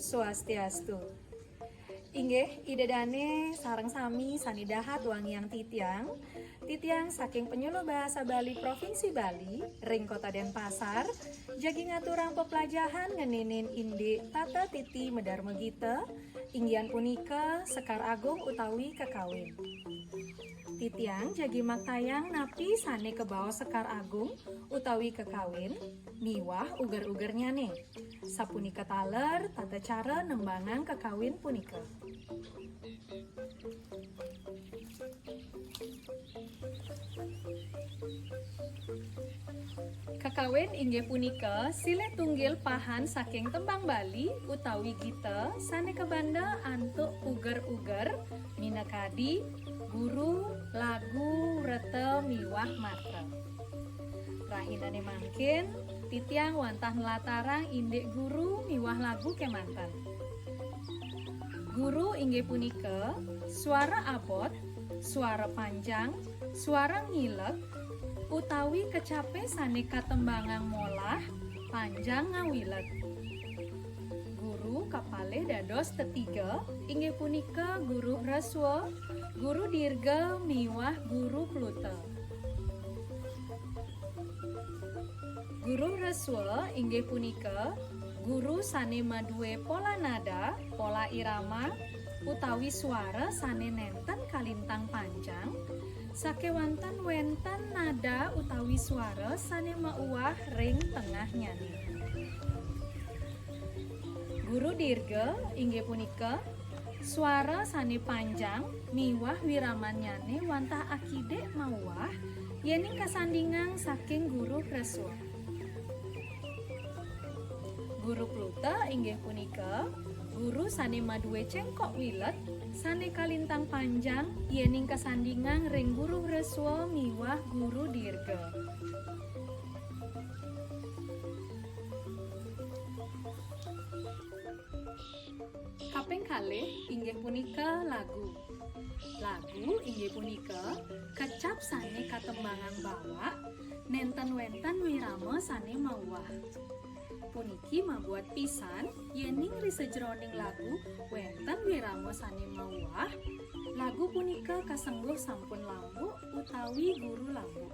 Swastiastu. Inggih idedane sareng sami sanidahat wangiang titiang saking penyuluh bahasa Bali Provinsi Bali ring Kota Denpasar jagi ngaturang peplajahan ngeninin indi tata titi medar megita inggian punika Sekar Agung utawi kekawin. Titiang jagi maktayang napi sane kebawa Sekar Agung utawi kekawin miwah uger-ugernya nih. Sapunika taler tata cara nembangan kekawin punika. Kakawin inggih punika silih tunggil pahan saking tembang Bali utawi gita sane kebanda antuk uger-uger minakadi guru lagu rete miwah matra. Rahinane mangkin titiang wantah nelatarang indik guru miwah lagu kemanten. Guru inggih punika suara abot, suara panjang, suara ngilek utawi kecape sane katembangang molah panjang ngawilet. Guru kapale dados tetiga inggih punika guru Hreswa, guru Dirga miwah guru Pluta. Guru Hreswa inggih punika guru sane maduwe pola nada, pola irama utawi suara sane nenten kalintang panjang sakewanten wenten nada utawi suara sane mauwah ring tengah nyane. Guru Dirga inggih punika suara sane panjang miwah wiraman nyane wantah akide mauwah yening kasandingan saking guru Hreswa. Guru Pluta inggih punika guru sane maduwe cengkok wilet sane kalintang panjang yening kasandingan ring guru Hreswa miwah guru Dirga. Kaping kalih inggih punika lagu. Lagu inggih punika kecap sane katembangan bawak nenten wenten wirama sane mauwah. Puniki mabuat pisan yening risejroning lagu wenten wirama sane mauwah. Lagu punika kasengguh sampun lambu utawi guru lambu.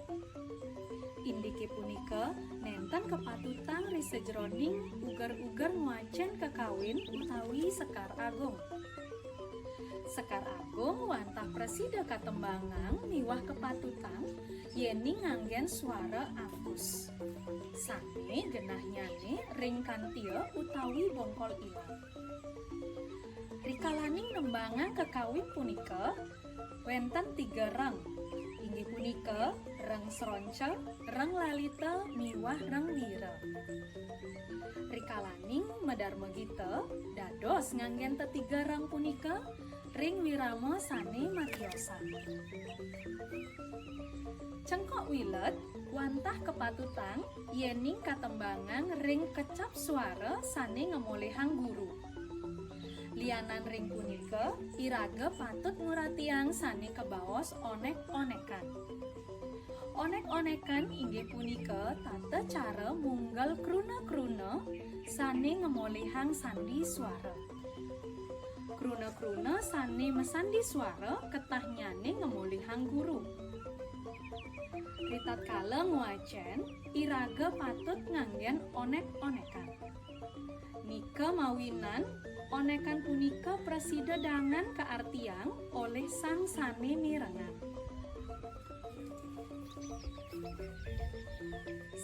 Indike punika nenten kepatutan risejroning uger-uger nguacen kekawin utawi Sekar Agung. Sekar Agung wantah presida katembangan miwah kepatutan yening nganggen suara afus. Sane genah nyane ring kantia utawi bongkol ilang. Rikalaning nembangan kekawin punika wenten 3 reng. Inggih punika reng Sronca, reng Lalita miwah reng Wira. Rikalaning medar megita dados nganggen 3 reng punika ring wirama sane matiosan. Cengkok wilet wantah kepatutan yening katembangan ring kecap suara sane ngemolehang guru. Lianan ring punika iraga patut nguratiang sane kebaos onek-onekan. Onek-onekan inggih punika tata cara munggal kruna-kruna sane ngemolehang sandi suara. Kruna-kruna sane mesandi suara ketahnyane ngemolehang guru. Ritat kala nguacen iraga patut nganggen onek-onekan. Nika mawinan onekan punika presida dangan keartiang oleh sang sane mirengan.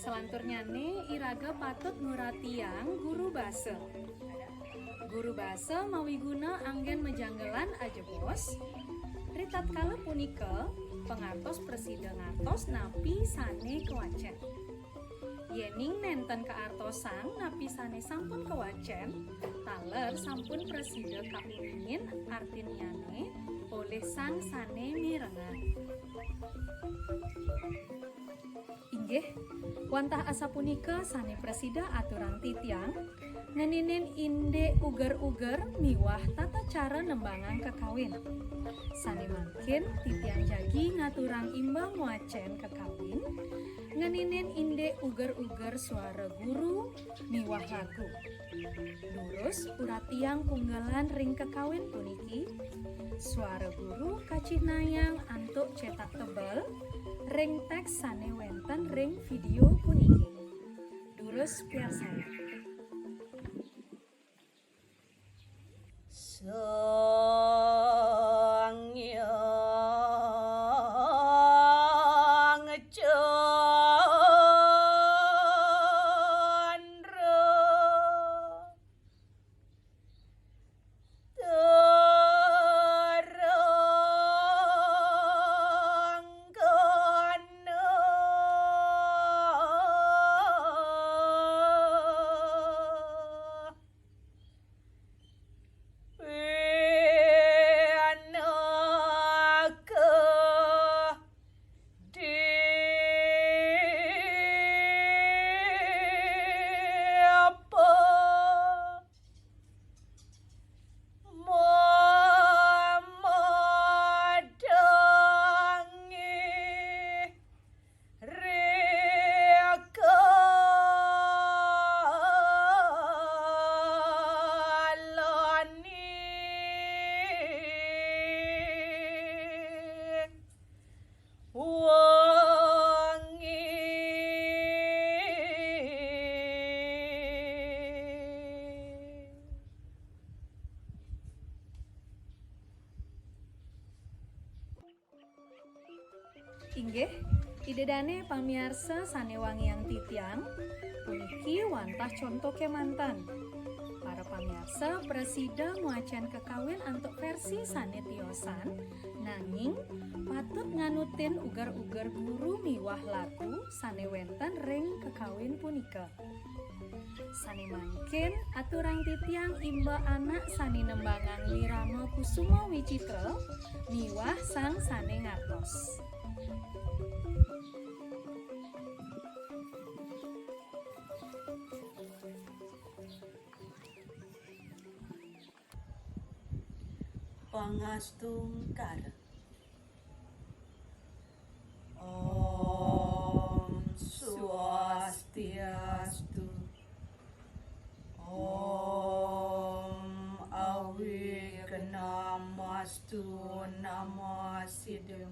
Selanturnyane iraga patut nuratiang guru basa. Guru basa mawiguna anggen mejanggelan ajebos. Ritat kala punika pengartos presida ngartos napi sane kewacen. Yening nenten keartosan napi sane sampun kewacen, taler sampun presida kaulingin artinyane oleh sang sane mirengan. Inggih, wantah asa punika sane presida aturan titiang ngeninin inde uger-uger miwah tata cara nembangan kekawin. Sane mangkin titiang jagi ngaturang imbang wacen kekawin ngeninin inde uger-uger suara guru miwah lagu. Durus uratiang punggalan ring kekawin puniki, suara guru kacih nayang antuk cetak tebal, ring teks sane wenten ring video puniki. Durus piarsaya. Inggih, idedane pamiarsa sanewangi yang titiang, puniki wantah contoh kemantan. Para pamiarsa presida muacan kekawin antuk versi sane tiosan, nanging patut nganutin ugar-ugar guru miwah laku sane wenten ring kekawin punika. Sane mangkin aturang titiang imba anak sane nembangan Wirama Kusuma Wicitra miwah sang sane ngartos. Pangastungkar. Om Swastiastu. Om Awignamastu Namasidam.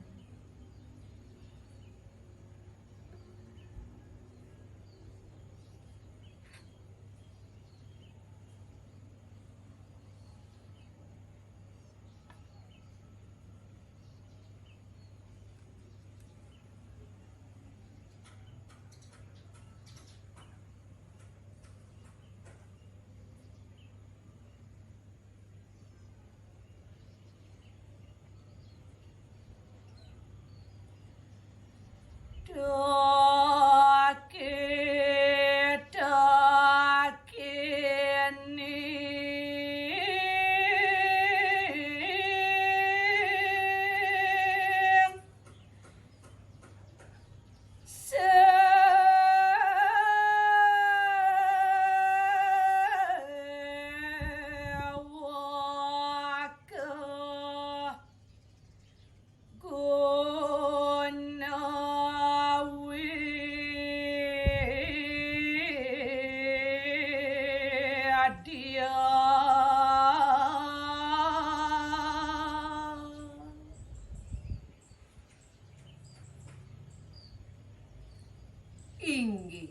Inggih,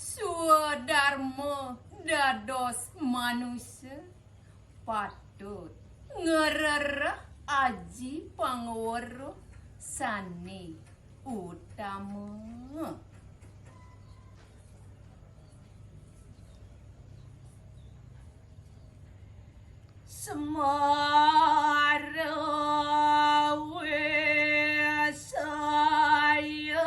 swadharma dados manusia patut ngererah aji pangweruh sane utama. Semara saya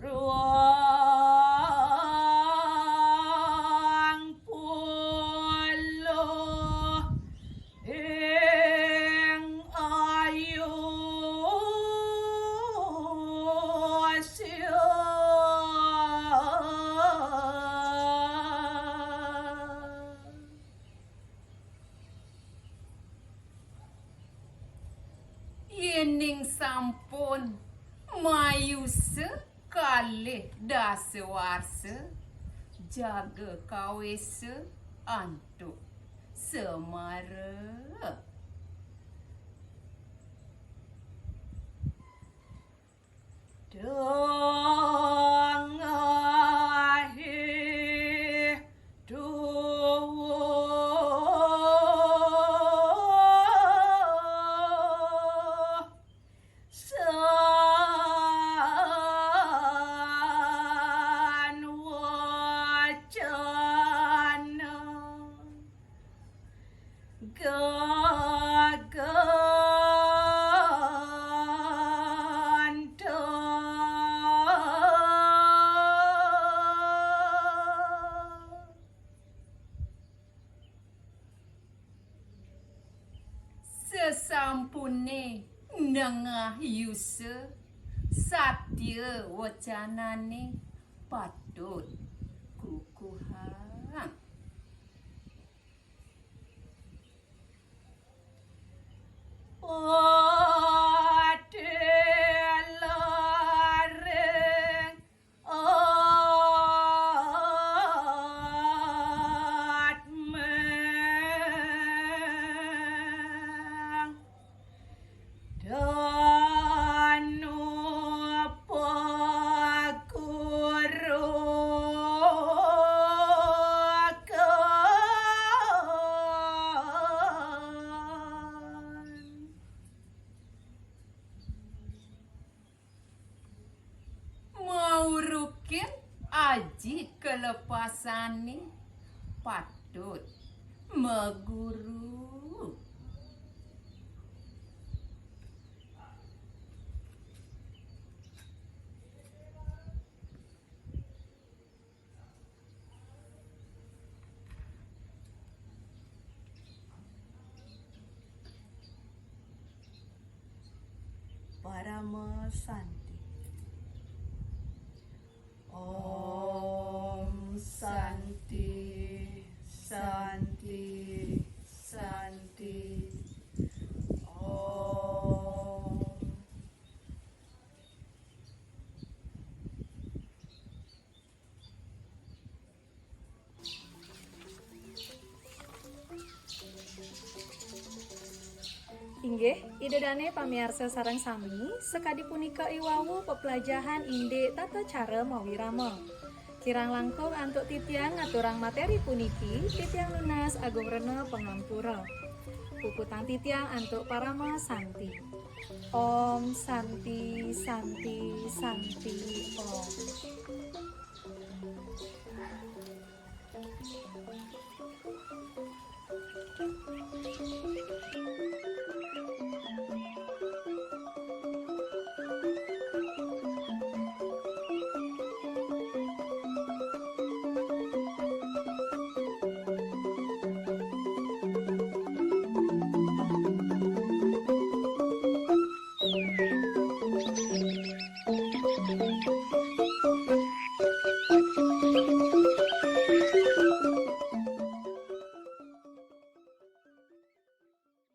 ruang pulau ing ayu sia warse jaga kawese antuk semara. Dong ahi duo san wacana gagantong. Sesampune nengah yusa satya wacanane patut kukuhang. Odelareng atmeng danu paguru mau rukin aji kelepasane patut meguru. Parama Santi. Om Santi, Santi, Santi. Om. Inggih, idedane pamiarsa sareng sami, sekadi punika iwawu pepelajahan inde tata cara mawirama. Kirang langkung antuk titiang ngaturang materi puniki, titiang lunas agung rena pengampura. Puputang titiang antuk parama Santi. Om Santi, Santi, Santi, Om.